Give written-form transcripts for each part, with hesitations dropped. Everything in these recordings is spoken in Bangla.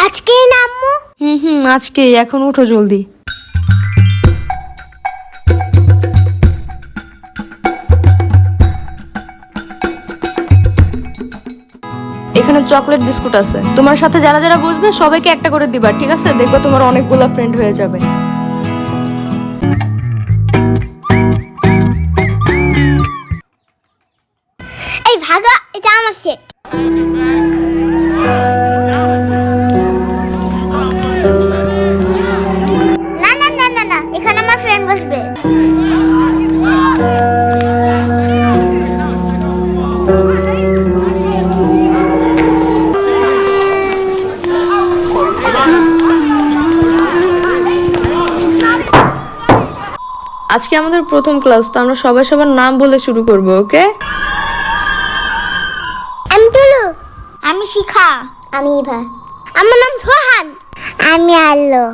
আজকেই না আম্মু? আজকে, এখন উঠো জলদি। এখানে চকলেট বিস্কুট আছে, তোমার সাথে যারা যারা বসবে সবাইকে একটা করে দিবা, ঠিক আছে? দেখবে তোমার অনেকগুলা ফ্রেন্ড হয়ে যাবে। এই ভাগা, এটা আমার সেট। না না না না না, এখানে আমার ফ্রেন্ড বসবে। আজকে আমাদের প্রথম ক্লাস, তো আমরা সবাই সবার নাম বলে শুরু করব, ওকে? আমি তুলু। আমি শিখা। আমি ইভা। আমার নাম সোহান। আমি আলো।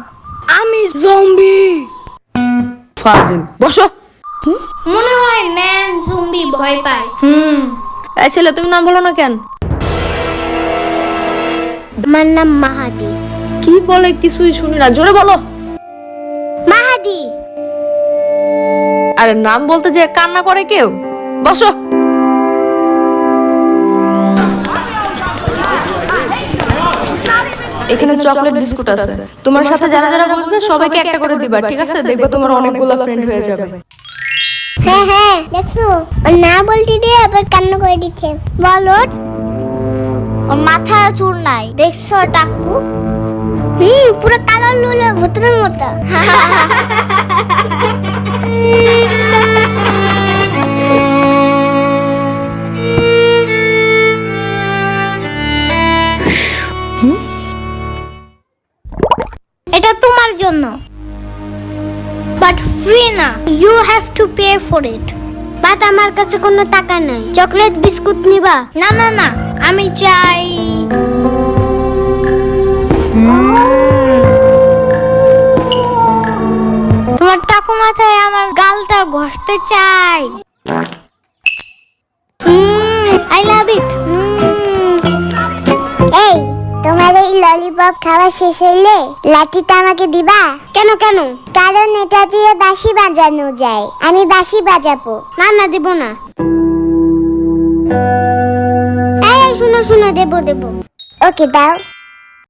আমি জম্বি। ফাজিল, বসো। মনে হয় ম্যান জম্বি ভয় পায়। এই ছেলে, তুমি নাম বলো না কেন? আমার নাম মাহাদি। কি বলে কিছুই শুনি না, জোরে বলো। মাহাদি। আরে নাম বলতে যে কান্না করে কেউ? বসো। এখানে চকলেট বিস্কুট আছে, তোমার সাথে যারা যারা বসবে সবাইকে একটা করে দিবা, ঠিক আছে? দেখবে তোমার অনেকগুলো ফ্রেন্ড হয়ে যাবে। হ্যাঁ হ্যাঁ, দেখছো ও না বলতে দিয়ে আবার কান্না করে দিচ্ছে। বলো, ওর মাথায় চুল নাই, দেখছো টাকু? পুরো কালো লুলো ভূতের মতো। এটা তোমার জন্য, বাট ফ্রি না, you have to pay for it. But আমার কাছে কোনো টাকা নাই। চকলেট বিস্কুট নিবা? না না না, আমি চাই তোমার টাকু মাথায় আমার গালটা ঘষতে চাই। আই লাভ ইট। এই, তোমার এই ললিপপ খাওয়া শেষ হইলে লাঠিটা আমাকে দিবা? কেন কেন? কারণ এটা দিয়ে বাঁশি বাজানো যায়, আমি বাঁশি বাজাবো। না না, দেব না। এই শুনো শুনো, দেব দেব। ওকে দাও।